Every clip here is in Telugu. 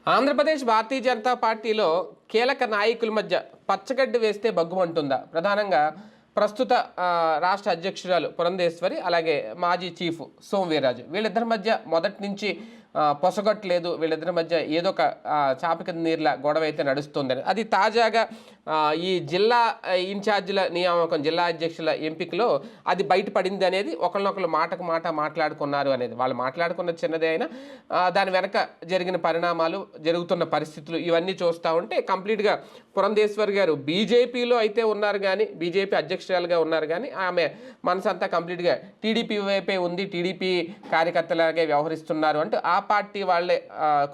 ఆంధ్రప్రదేశ్ భారతీయ జనతా పార్టీలో కీలక నాయకుల మధ్య పచ్చగడ్డి వేస్తే బగ్గుమంటుందా? ప్రధానంగా ప్రస్తుత రాష్ట్ర అధ్యక్షురాలు పురంధేశ్వరి, అలాగే మాజీ చీఫ్ సోము వీర్రాజు, వీళ్ళిద్దరి మధ్య మొదటి నుంచి పొసగట్లేదు. వీళ్ళిద్దరి మధ్య ఏదో ఒక చాపక నీరుల గొడవ అయితే నడుస్తుందని, అది తాజాగా ఈ జిల్లా ఇన్ఛార్జీల నియామకం, జిల్లా అధ్యక్షుల ఎంపికలో అది బయటపడింది అనేది, ఒకరినొకరు మాటకు మాట మాట్లాడుకున్నారు అనేది. వాళ్ళు మాట్లాడుకున్న చిన్నదే అయినా దాని వెనక జరిగిన పరిణామాలు, జరుగుతున్న పరిస్థితులు ఇవన్నీ చూస్తూ ఉంటే కంప్లీట్గా పురంధేశ్వరి గారు బీజేపీలో అయితే ఉన్నారు, కానీ బీజేపీ అధ్యక్షురాలుగా ఉన్నారు, కానీ ఆమె మనసంతా కంప్లీట్గా టీడీపీ వైపే ఉంది, టీడీపీ కార్యకర్తలాగే వ్యవహరిస్తున్నారు అంటూ ఆ పార్టీ వాళ్ళే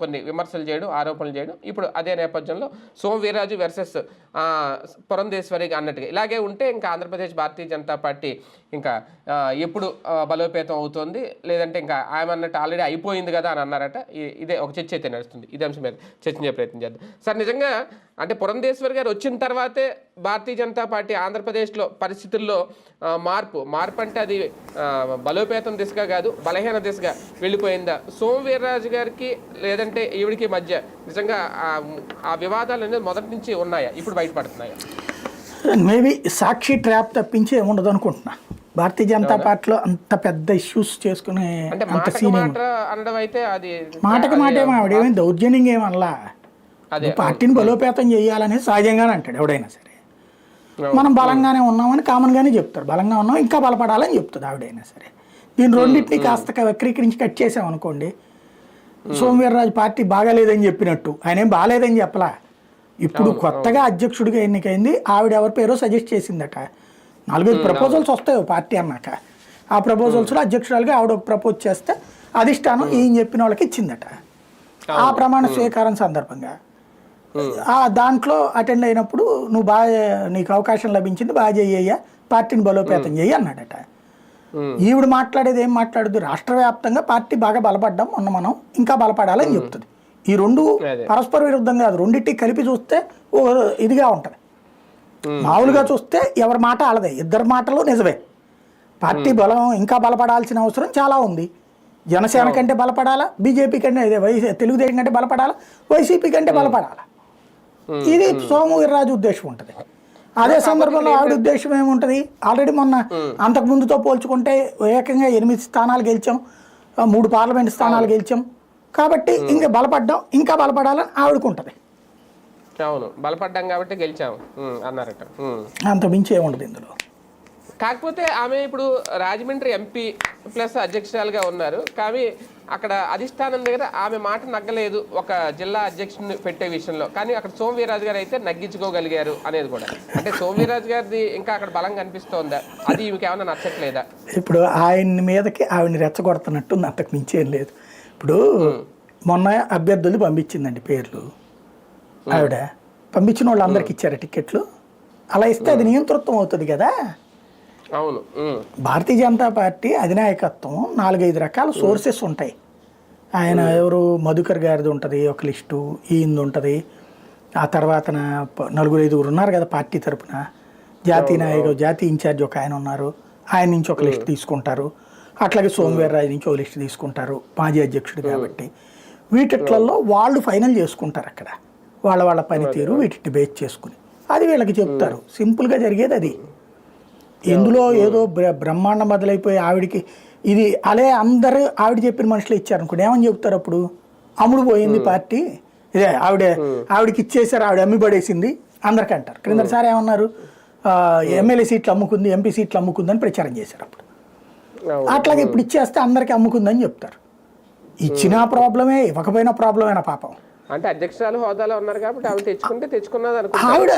కొన్ని విమర్శలు చేయడం, ఆరోపణలు చేయడం. ఇప్పుడు అదే నేపథ్యంలో సోము వీర్రాజు వర్సెస్ పురంధేశ్వరి అన్నట్టుగా ఇలాగే ఉంటే ఇంకా ఆంధ్రప్రదేశ్ భారతీయ జనతా పార్టీ ఇంకా ఎప్పుడు బలోపేతం అవుతుంది, లేదంటే ఇంకా ఆమె అన్నట్టు ఆల్రెడీ అయిపోయింది కదా అని అన్నారట. ఇదే ఒక చర్చ అయితే నడుస్తుంది. ఇదే అంశం మీద చర్చించే ప్రయత్నం చేద్దాం. సార్, నిజంగా అంటే పురంధేశ్వరి గారు వచ్చిన తర్వాతే భారతీయ జనతా పార్టీ ఆంధ్రప్రదేశ్లో పరిస్థితుల్లో మార్పు అంటే అది బలోపేతం దిశగా కాదు, బలహీన దిశగా వెళ్ళిపోయిందా? సోము వీర్రాజు గారికి లేదంటే ఈవిడికి మధ్య నిజంగా ఆ వివాదాలు అనేది మొదటి నుంచి ఉన్నాయా, ఇప్పుడు బయటపడుతున్నాయా? మేబీ సాక్షి ట్రాప్ తప్పించి ఏముండదు అనుకుంటున్నా. భారతీయ జనతా పార్టీలో అంత పెద్ద ఇష్యూస్ చేసుకునే అంత సీనియర్ అనడం అయితే అది మాటకి మాటేమో ఆవిడేమీ దౌర్జన్యంగా ఏమనలా. పార్టీని బలోపేతం చేయాలని సహజంగానే అంటాడు ఎవడైనా సరే. మనం బలంగానే ఉన్నామని కామన్గానే చెప్తారు, బలంగా ఉన్నాం ఇంకా బలపడాలని చెప్తుంది ఆవిడైనా సరే. దీని రెండింటినీ కాస్త వక్రీకరించి కట్ చేసామనుకోండి, సోము వీర్రాజు పార్టీ బాగాలేదని చెప్పినట్టు ఆయన ఏం బాగాలేదని చెప్పలా. ఇప్పుడు కొత్తగా అధ్యక్షుడిగా ఎన్నికైంది, ఆవిడ ఎవరి పేరో సజెస్ట్ చేసిందట. 4-5 ప్రపోజల్స్ వస్తాయి పార్టీ అన్నాక. ఆ ప్రపోజల్స్లో అధ్యక్షురాలుగా ఆవిడ ఒక ప్రపోజ్ చేస్తే అధిష్టానం ఈయన చెప్పిన వాళ్ళకి ఇచ్చిందట. ఆ ప్రమాణ స్వీకారం సందర్భంగా దాంట్లో అటెండ్ అయినప్పుడు నువ్వు బాగా, నీకు అవకాశం లభించింది, బాగా చెయ్యయ్యా, పార్టీని బలోపేతం చెయ్యి అన్నాడట. ఈవిడ మాట్లాడేది ఏం మాట్లాడదు, రాష్ట్ర వ్యాప్తంగా పార్టీ బాగా బలపడ్డాం, మనం ఇంకా బలపడాలని చెప్తుంది. ఈ రెండు పరస్పర విరుద్ధం కాదు, రెండింటికి కలిపి చూస్తే ఇదిగా ఉంటుంది. మామూలుగా చూస్తే ఎవరి మాట ఆలదే, ఇద్దరి మాటలు నిజమే. పార్టీ బలం ఇంకా బలపడాల్సిన అవసరం చాలా ఉంది. జనసేన కంటే బలపడాలా, బీజేపీ కంటే తెలుగుదేశం కంటే బలపడాలా, వైసీపీ కంటే బలపడాలా. ఇది సోము వీర్రాజు ఉద్దేశం ఉంటుంది. అదే సందర్భంలో ఆవిడ ఉద్దేశం ఏముంటుంది, ఆల్రెడీ మొన్న అంతకుముందుతో పోల్చుకుంటే ఏకంగా 8 స్థానాలు గెలిచాం, 3 పార్లమెంట్ స్థానాలు గెలిచాం, కాబట్టి ఇంకా బలపడ్డాం, ఇంకా బలపడాలని ఆవిడకుంటుంది. అవును, బలపడ్డాం కాబట్టి గెలిచాము అన్నారట. అంత మించి ఏముండదు ఇందులో. కాకపోతే ఆమె ఇప్పుడు రాజమండ్రి ఎంపీ ప్లస్ అధ్యక్షురాలుగా ఉన్నారు, కానీ అక్కడ అధిష్టానం దగ్గర ఆమె మాట నగ్గలేదు ఒక జిల్లా అధ్యక్షుడిని పెట్టే విషయంలో. కానీ అక్కడ సోము వీర్రాజు గారు అయితే నగ్గించుకోగలిగారు అనేది కూడా. అంటే సోము వీర్రాజు గారిది ఇంకా అక్కడ బలం కనిపిస్తోందా, అది ఈమెకి ఏమైనా నచ్చట్లేదా? ఇప్పుడు ఆయన మీదకి ఆవిడని రెచ్చగొడుతున్నట్టు అంతకు మించి ఏం లేదు. ఇప్పుడు మొన్న అభ్యర్థులు పంపించిందండి పేర్లు, ఆవిడ పంపించిన వాళ్ళు అందరికి ఇచ్చారు టికెట్లు. అలా ఇస్తే అది నియంతృత్వం అవుతుంది కదా. అవును, భారతీయ జనతా పార్టీ అధినాయకత్వం 4-5 రకాల సోర్సెస్ ఉంటాయి. ఆయన ఎవరు, మధుకర్ గారిది ఉంటుంది ఒక లిస్టు, ఈయనది ఉంటుంది, ఆ తర్వాత 4-5 ఉన్నారు కదా పార్టీ తరఫున. జాతీయ నాయకుడు, జాతీయ ఇన్ఛార్జ్ ఒక ఆయన ఉన్నారు, ఆయన నుంచి ఒక లిస్ట్ తీసుకుంటారు. అట్లాగే సోము వీర్రాజు నుంచి ఒక లిస్ట్ తీసుకుంటారు, మాజీ అధ్యక్షుడు కాబట్టి. వీటిట్లలో వాళ్ళు ఫైనల్ చేసుకుంటారు అక్కడ వాళ్ళ పనితీరు, వీటిని బేస్ చేసుకుని అది వీళ్ళకి చెప్తారు. సింపుల్గా జరిగేది అది. ఇందులో ఏదో బ్రహ్మాండం మొదలైపోయి ఆవిడికి ఇది అలే అందరూ ఆవిడ చెప్పిన మనుషులు ఇచ్చారు అనుకోండి, ఏమని చెప్తారు అప్పుడు, అమ్ముడు పోయింది పార్టీ, ఇదే ఆవిడకి ఇచ్చేసారు, ఆవిడ అమ్మి పడేసింది అందరికంటారు. క్రిందసారి ఏమన్నారు, ఎమ్మెల్యే సీట్లు అమ్ముకుంది, ఎంపీ సీట్లు అమ్ముకుంది అని ప్రచారం చేశారు అప్పుడు. అట్లాగే ఇప్పుడు ఇచ్చేస్తే అందరికి అమ్ముకుందని చెప్తారు. ఇచ్చినా ప్రాబ్లమే, ఇవ్వకపోయినా ప్రాబ్లమేనా పాపం. అంటే అధ్యక్షురాలు హోదాలో ఉన్నారు కాబట్టి ఆవిడ తెచ్చుకుంటే తెచ్చుకున్నది ఆవిడ.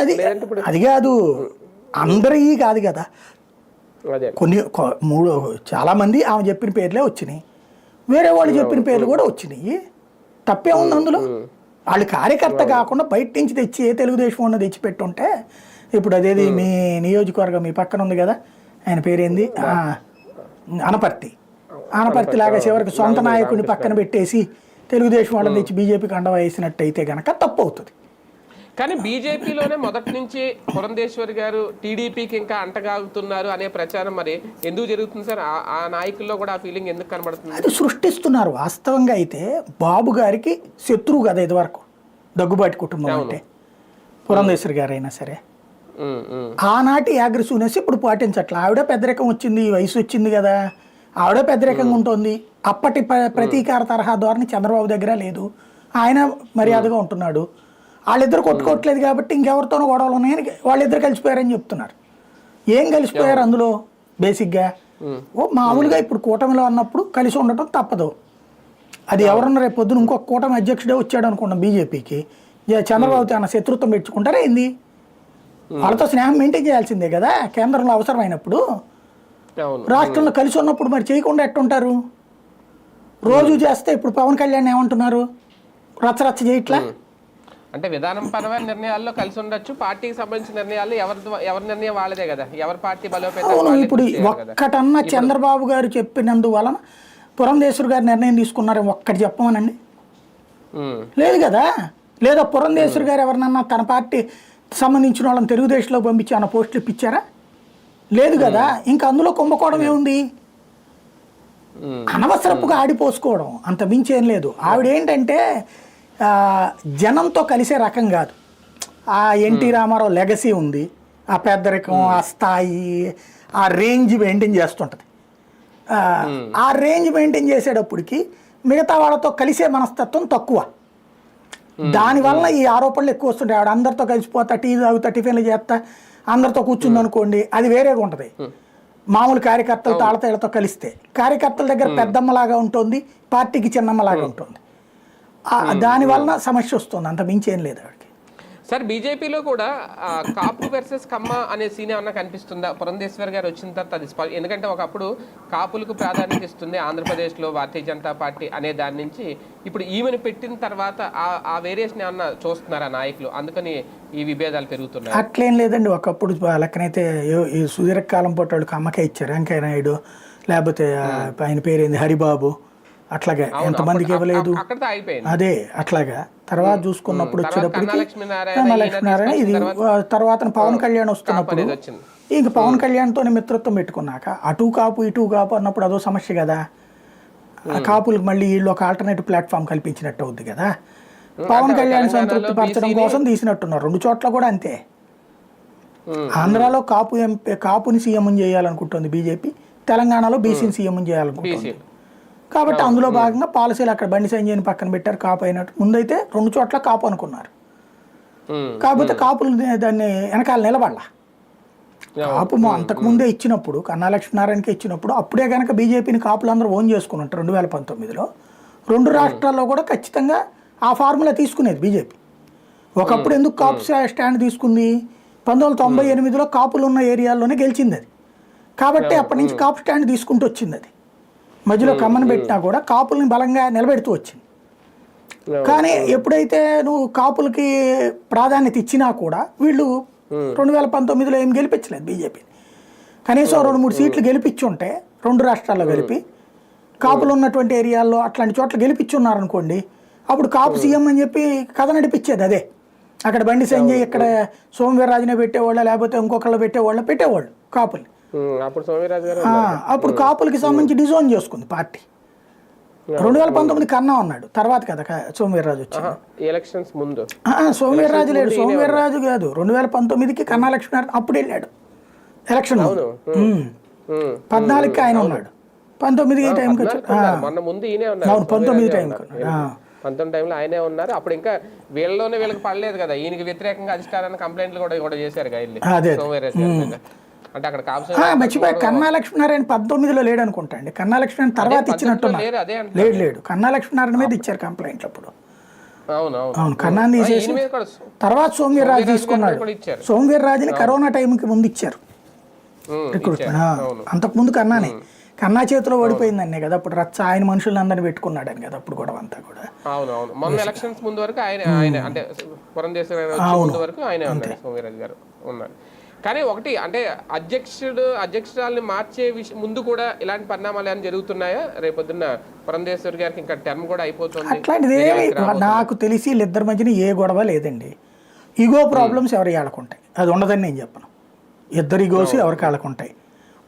అది కాదు, అందరి కాదు కదా, కొన్ని 3 చాలా మంది ఆమె చెప్పిన పేర్లే వచ్చినాయి, వేరే వాళ్ళు చెప్పిన పేర్లు కూడా వచ్చినాయి. తప్పే ఉంది అందులో. వాళ్ళు కార్యకర్త కాకుండా బయట నుంచి తెచ్చి ఏ తెలుగుదేశం ఉన్న తెచ్చి పెట్టుంటే, ఇప్పుడు అదేది మీ నియోజకవర్గం మీ పక్కన ఉంది కదా, ఆయన పేరేంది, ఆనపర్తి లాగా చివరికి సొంత నాయకుడిని పక్కన పెట్టేసి తెలుగుదేశం వాళ్ళని తెచ్చి బీజేపీకి అండవ వేసినట్టు అయితే కనుక తప్పు అవుతుంది. కానీ బీజేపీలోనే మొదటి నుంచి పురంధేశ్వరి గారు టీడీపీకి ఇంకా అంటగాగుతున్నారు అనే ప్రచారం మరి ఎందుకు జరుగుతుంది సార్? ఆ నాయకుల్లో కూడా ఆ ఫీలింగ్ ఎందుకు కనబడుతుంది? అది సృష్టిస్తున్నారు. వాస్తవంగా అయితే బాబు గారికి శత్రువు కదా ఇదివరకు దగ్గుబాటి కుటుంబం అంటే, పురంధేశ్వరి గారు అయినా సరే ఆనాటి అగ్రెసివ్నెస్ ఇప్పుడు పాటించట్ల. ఆవిడ పెద్దరికం వచ్చింది, ఈ వయసు వచ్చింది కదా, ఆవిడ పెద్దరికంగా ఉంటుంది. అప్పటి ప్రతీకార తరహా ధోరణి చంద్రబాబు దగ్గర లేదు. ఆయన మర్యాదగా ఉంటున్నాడు. వాళ్ళిద్దరు కొట్టుకోవట్లేదు కాబట్టి ఇంకెవరితోనో గొడవలు ఉన్నాయని వాళ్ళిద్దరు కలిసిపోయారని చెప్తున్నారు. ఏం కలిసిపోయారు అందులో? బేసిక్గా మామూలుగా ఇప్పుడు కూటమిలో అన్నప్పుడు కలిసి ఉండటం తప్పదు. అది ఎవరన్నా రేపు పొద్దున ఇంకొక కూటమి అధ్యక్షుడే వచ్చాడు అనుకున్నాం బీజేపీకి, చంద్రబాబుతో అన్న శత్రుత్వం పెట్టుకుంటారా ఏంది? వాళ్ళతో స్నేహం మెయింటైన్ చేయాల్సిందే కదా కేంద్రంలో అవసరమైనప్పుడు. రాష్ట్రంలో కలిసి ఉన్నప్పుడు మరి చేయకుండా ఎట్టుంటారు? రోజు చేస్తే ఇప్పుడు పవన్ కళ్యాణ్ ఏమంటున్నారు? రచ్చరచ్చ చేయట్లా అంటే విధానం పరమైన నిర్ణయాల్లో కలిసి ఉండొచ్చు, పార్టీకి సంబంధించిన నిర్ణయాలు ఎవరి నిర్ణయం వాళ్ళదే కదా, ఎవరి పార్టీ బలోపేతం. అవును, ఇప్పుడు ఒక్కటన్నా చంద్రబాబు గారు చెప్పినందువలన పురంధేశ్వరి గారు నిర్ణయం తీసుకున్నారు ఒక్కటి చెప్పమనండి. లేదు కదా. లేదా పురంధేశ్వరి గారు ఎవరినన్నా తన పార్టీ సంబంధించిన వాళ్ళని తెలుగుదేశంలో పంపించి అన్న పోస్టులు ఇప్పించారా? లేదు కదా. ఇంకా అందులో కుంభకోణం ఏముంది? అనవసరపుగా ఆడిపోసుకోవడం, అంత మించి ఏం లేదు. ఆవిడ ఏంటంటే జనంతో కలిసే రకం కాదు. ఆ ఎన్టీ రామారావు లెగసీ ఉంది, ఆ పెద్దరికం, ఆ స్థాయి, ఆ రేంజ్ మెయింటైన్ చేస్తుంటుంది. ఆ రేంజ్ మెయింటైన్ చేసేటప్పటికి మిగతా వాళ్ళతో కలిసే మనస్తత్వం తక్కువ. దానివల్ల ఈ ఆరోపణలు ఎక్కువ వస్తుంటాయి. ఆవిడ అందరితో కలిసిపోతా, టీ తాగుతా, టిఫిన్లు చేస్తా, అందరితో కూర్చుంది అనుకోండి, అది వేరేగా ఉంటుంది. మామూలు కార్యకర్తలతో ఆడతేళ్లతో కలిస్తే కార్యకర్తల దగ్గర పెద్దమ్మలాగా ఉంటుంది, పార్టీకి చిన్నమ్మలాగా ఉంటుంది. దానివల్ల సమస్య వస్తుంది, అంత మించి ఏం లేదు ఆవిడకి. సార్ బీజేపీలో కూడా కాపు వర్సెస్ కమ్మ అనే సీన్ ఏమన్నా కనిపిస్తుందా పురంధేశ్వర్ గారు వచ్చిన తర్వాత? అది ఎందుకంటే ఒకప్పుడు కాపులకు ప్రాధాన్యత ఇస్తుంది ఆంధ్రప్రదేశ్లో భారతీయ జనతా పార్టీ అనే దాని నుంచి ఇప్పుడు ఈమెను పెట్టిన తర్వాత ఆ వేరియేషన్ ఏమన్నా చూస్తున్నారా నాయకులు? అందుకని ఈ విభేదాలు పెరుగుతున్నాయి. అట్లేం లేదండి. ఒకప్పుడు లెక్కనైతే ఈ సుదీర్ఘకాలం పాటు వాళ్ళు కమ్మకే ఇచ్చారు, వెంకయ్య నాయుడు, లేకపోతే ఆయన పేరేంది హరిబాబు, అట్లాగే ఎంతమందికి ఇవ్వలేదు. అదే అట్లాగా తర్వాత చూసుకున్నప్పుడు వచ్చేటప్పటికి లక్ష్మీనారాయణ, ఇది తర్వాత పవన్ కళ్యాణ్ వస్తున్నప్పుడు ఇంక పవన్ కళ్యాణ్తో మిత్రత్వం పెట్టుకున్నాక అటు కాపు ఇటు కాపు అన్నప్పుడు అదో సమస్య కదా. ఆ కాపులకు మళ్ళీ వీళ్ళు ఒక ఆల్టర్నేటివ్ ప్లాట్ఫామ్ కల్పించినట్టు అవుద్ది కదా. పవన్ కళ్యాణ్ సంతృప్తి పరచడం కోసం తీసినట్టున్నారు. 2 చోట్ల కూడా అంతే. ఆంధ్రాలో కాపుని సీఎం చేయాలనుకుంటుంది బీజేపీ, తెలంగాణలో బీసీని సీఎం చేయాలనుకుంటుంది. కాబట్టి అందులో భాగంగా పాలసీలు అక్కడ బండి సంజయ్ని పక్కన పెట్టారు. కాపు అయినట్టు ముందైతే 2 చోట్ల కాపు అనుకున్నారు. కాకపోతే కాపులు దాన్ని వెనకాల నిలబడాల. కాపు అంతకుముందే ఇచ్చినప్పుడు కన్నా లక్ష్మీనారాయణకి ఇచ్చినప్పుడు అప్పుడే కనుక బీజేపీని కాపులు అందరూ ఓన్ చేసుకున్నట్టు 2019లో 2 రాష్ట్రాల్లో కూడా ఖచ్చితంగా ఆ ఫార్ములా తీసుకునేది బీజేపీ. ఒకప్పుడు ఎందుకు కాపు స్టాండ్ తీసుకుంది? 1998లో కాపులు ఉన్న ఏరియాల్లోనే గెలిచింది అది. కాబట్టి అప్పటి నుంచి కాపు స్టాండ్ తీసుకుంటూ వచ్చింది. అది మధ్యలో కమ్మని పెట్టినా కూడా కాపుల్ని బలంగా నిలబెడుతూ వచ్చింది. కానీ ఎప్పుడైతే నువ్వు కాపులకి ప్రాధాన్యత ఇచ్చినా కూడా వీళ్ళు 2019లో ఏం గెలిపించలేదు బీజేపీ. కనీసం 2-3 సీట్లు గెలిపించి ఉంటే 2 రాష్ట్రాల్లో కలిపి కాపులు ఉన్నటువంటి ఏరియాల్లో అట్లాంటి చోట్ల గెలిపించి ఉన్నారనుకోండి, అప్పుడు కాపు సీఎం అని చెప్పి కథ నడిపించేది అదే. అక్కడ బండి సంజయ్, ఇక్కడ సోమవీర్రాజునే పెట్టేవాళ్ళు, లేకపోతే ఇంకొకళ్ళు పెట్టేవాళ్ళు కాపుల్ని. అప్పుడు కాపులకి సంబంధించి డిజోన్ చేసుకుంది పార్టీ. 2019 కన్నా ఉన్నాడు తర్వాత కదా సోమవీర్రాజు వచ్చింది. ఎలక్షన్స్ ముందు సోమవీర్రాజు లేడు. సోమవీర్రాజు కాదు, 2019కి కన్నా లక్ష్మీనారాయణ అప్పుడు వెళ్ళాడు ఎలక్షన్. 14కి ఆయన ఉన్నాడు, 19 టైంకి వచ్చాడు. అవును, 19 టైంకి 19 టైంలో ఆయనే ఉన్నారు. అప్పుడు ఇంకా వీళ్ళకి పడలేదు కదా, ఈయనకి వ్యతిరేకంగా అధిష్టారాన్ని కంప్లైంట్లు కూడా చేశారు సోమవీర్రాజు. అంటే అక్కడ మర్చిపోయి కన్నా లక్ష్మీనారాయణ 19లో లేడు అనుకుంటా అండి. కన్నా లక్ష్మీనారాయణ తర్వాత ఇచ్చినట్టున్నారు. లేడు కన్నా లక్ష్మీనారాయణ మీద ఇచ్చారు కంప్లైంట్ అప్పుడు. అవును, కన్నాన్ని తీసేసి తర్వాత సోమవీర్రాజు తీసుకున్నాడు. సోమవీర్రాజుని కరోనా టైంకి ముందు ఇచ్చారు రిక్రూట్మెంట్. అంతకుముందు కన్నానే, కన్నా చేతిలో ఓడిపోయిందనే కదా అప్పుడు రచ్చ. ఆయన మనుషులందరినీ పెట్టుకున్నాడని కదా అప్పుడు గొడవ అంతా కూడా. మొన్న ఎలక్షన్స్ ముందు వరకు ఆయన అంటే పురంధేశ్వరి ముందు వరకు ఆయన ఉన్నారు, సోమవీర్రాజు గారు ఉన్నారు. కానీ ఒకటి అంటే అధ్యక్షురాలని మార్చే ముందు కూడా ఇలాంటి పరిణామాలు ఏమైనా జరుగుతున్నాయా? రేపొద్దున్న పురంధేశ్వరి గారికి ఇంకా టర్మ్ కూడా అయిపోతుంది. అట్లాంటిది నాకు తెలిసి వీళ్ళిద్దరి మధ్యన ఏ గొడవ లేదండి. ఈగో ప్రాబ్లమ్స్ ఎవరి వాళ్ళకుంటాయి, అది ఉండదని నేను చెప్పను. ఇద్దరు ఈగోస్ ఎవరికి వాళ్ళకుంటాయి,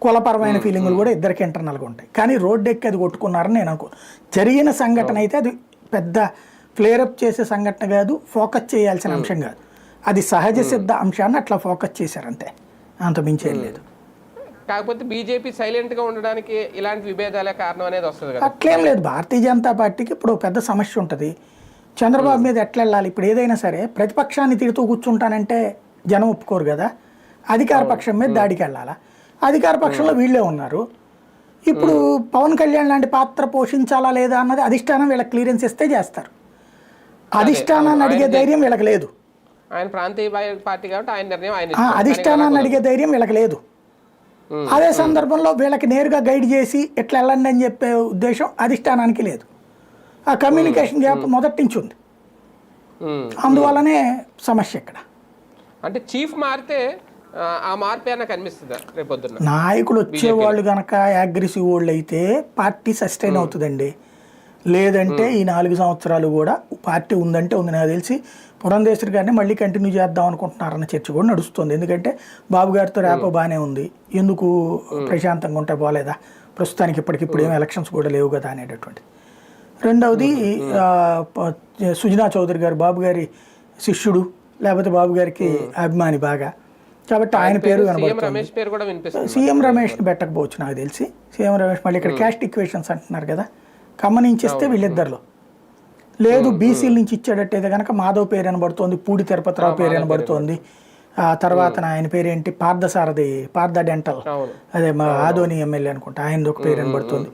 కులపరమైన ఫీలింగులు కూడా ఇద్దరికి ఇంటర్నల్గా ఉంటాయి. కానీ రోడ్డు ఎక్కి అది కొట్టుకున్నారని నేను అనుకో. జరిగిన సంఘటన అయితే అది పెద్ద ఫ్లేరప్ చేసే సంఘటన కాదు, ఫోకస్ చేయాల్సిన అంశం కాదు. అది సహజ సిద్ధ అంశాన్ని అట్లా ఫోకస్ చేశారంతే, అంత మించేం లేదు. కాకపోతే బీజేపీ సైలెంట్గా ఉండడానికి ఇలాంటి విభేదాలే కారణం అనేది వస్తుంది కదా. అట్లేం లేదు. భారతీయ జనతా పార్టీకి ఇప్పుడు పెద్ద సమస్య ఉంటుంది. చంద్రబాబు మీద ఎట్లా వెళ్ళాలి? ఇప్పుడు ఏదైనా సరే ప్రతిపక్షాన్ని తిడుతూ కూర్చుంటానంటే జనం ఒప్పుకోరు కదా. అధికార పక్షం మీద దాడికి వెళ్ళాలా? అధికార పక్షంలో వీళ్ళే ఉన్నారు. ఇప్పుడు పవన్ కళ్యాణ్ లాంటి పాత్ర పోషించాలా లేదా అన్నది అధిష్టానం వీళ్ళకి క్లియరెన్స్ ఇస్తే చేస్తారు. అధిష్టానాన్ని అడిగే ధైర్యం వీళ్ళకి లేదు. ఆయన ప్రాంతీయ పార్టీ కాబట్టి ఆయన నిర్ణయం ఆయన అధిష్టానాన్ని అడిగే ధైర్యం వీళ్ళకి లేదు. అదే సందర్భంలో వీళ్ళకి నేరుగా గైడ్ చేసి ఎట్లా వెళ్ళండి అని చెప్పే ఉద్దేశం అధిష్టానానికి లేదు. ఆ కమ్యూనికేషన్ గ్యాప్ మొదటి నుంచి ఉంది. అందువల్లనే సమస్య ఇక్కడ. అంటే చీఫ్ మారితే ఆ మార్పు ఏమైనా కనిపిస్తుందా రేపొద్దున? నాయకులు వచ్చేవాళ్ళు కనుక అగ్రెసివ్ వాళ్ళు అయితే పార్టీ సస్టైన్ అవుతుందండి. లేదంటే ఈ 4 సంవత్సరాలు కూడా పార్టీ ఉందంటే ఉంది. నాకు తెలిసి పురంధేశ్వరి గారిని మళ్ళీ కంటిన్యూ చేద్దాం అనుకుంటున్నారన్న చర్చ కూడా నడుస్తుంది. ఎందుకంటే బాబు గారితో రేపో బాగానే ఉంది, ఎందుకు ప్రశాంతంగా ఉంటే పోలేదా, ప్రస్తుతానికి ఇప్పటికిప్పుడు ఏం ఎలక్షన్స్ కూడా లేవు కదా అనేటటువంటి. రెండవది సుజనా చౌదరి గారు బాబు గారి శిష్యుడు, లేకపోతే బాబు గారికి అభిమాని బాగా, కాబట్టి ఆయన పేరు కనబడుతుంది. సీఎం రమేష్ని పెట్టకపోవచ్చు నాకు తెలిసి. సీఎం రమేష్ మళ్ళీ ఇక్కడ క్యాస్ట్ ఈక్వేషన్స్ అంటున్నారు కదా, ఖమ్మ నుంచి ఇస్తే వీళ్ళిద్దరిలో లేదు. బీసీల నుంచి ఇచ్చేటట్టయితే కనుక మాధవ్ పేరు అనబడుతోంది, పూడి తిరుపతిరావు పేరు అనబడుతోంది. ఆ తర్వాత ఆయన పేరేంటి, పార్థసారథి, పార్థ డెంటల్, అదే మా ఆదోని ఎమ్మెల్యే అనుకుంటా, ఆయనది ఒక పేరు అనబడుతుంది.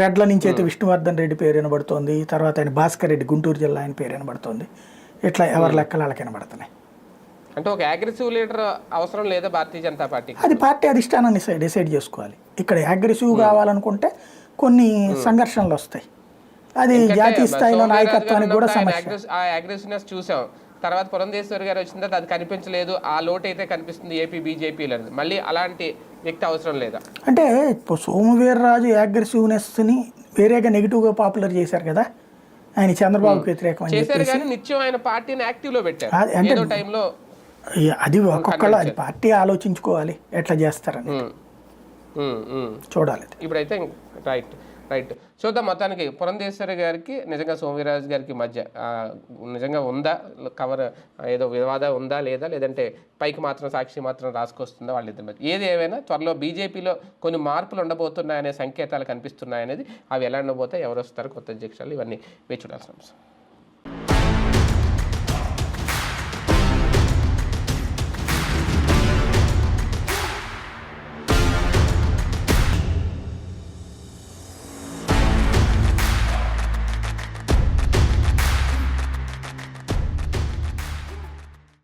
రెడ్ల నుంచి అయితే విష్ణువర్ధన్ రెడ్డి పేరు వినబడుతోంది. తర్వాత ఆయన భాస్కర్ రెడ్డి గుంటూరు జిల్లా ఆయన పేరు వినబడుతోంది. ఇట్లా ఎవరి లెక్కలు వాళ్ళకి వినబడుతున్నాయి. అంటే ఒక అగ్రెసివ్ లీడర్ అవసరం లేదా భారతీయ జనతా పార్టీకి? అది పార్టీ అధిష్టానాన్ని డిసైడ్ చేసుకోవాలి. ఇక్కడ అగ్రెసివ్ కావాలనుకుంటే కొన్ని సంఘర్షణలు వస్తాయి. అది జాతీయ స్థాయిలో నాయకత్వానికి కూడా సమస్య. ఆ అగ్రెసివ్నెస్ చూసాం. తర్వాత పురంధేశ్వరి గారు వచ్చిన తర్వాత అది కనిపించలేదు. ఆ లోటు అయితే కనిపిస్తుంది ఏపీ బీజేపీలో. మళ్ళీ అలాంటి వ్యక్తి అవసరం లేదా? అంటే ఇప్పుడు సోమవీర్రాజు అగ్రెసివ్నెస్ని వేరేగా నెగిటివ్గా పాపులర్ చేశారు కదా, ఆయన చంద్రబాబుకి వ్యతిరేకం చేశారు. కానీ నిత్యం ఆయన పార్టీని యాక్టివ్లో పెట్టారు. ఏదో టైంలో అది ఒక్కొక్కళ్ళు అది పార్టీ ఆలోచించుకోవాలి ఎట్లా చేస్తారని చూడాలి. ఇప్పుడైతే రైట్ చూద్దాం. మొత్తానికి పురంధేశ్వరి గారికి నిజంగా సోమవీర్రాజు గారికి మధ్య నిజంగా ఉందా కవర్, ఏదో వివాదం ఉందా లేదా, లేదంటే పైకి మాత్రం సాక్షి మాత్రం రాసుకొస్తుందా వాళ్ళిద్దరి మధ్య? ఏది ఏమైనా త్వరలో బీజేపీలో కొన్ని మార్పులు ఉండబోతున్నాయనే సంకేతాలు కనిపిస్తున్నాయనేది, అవి ఎలా ఉండబోతాయి, ఎవరు వస్తారు, కొత్త అధ్యక్షులు, ఇవన్నీ వేచి చూడాల్సిన అంశం.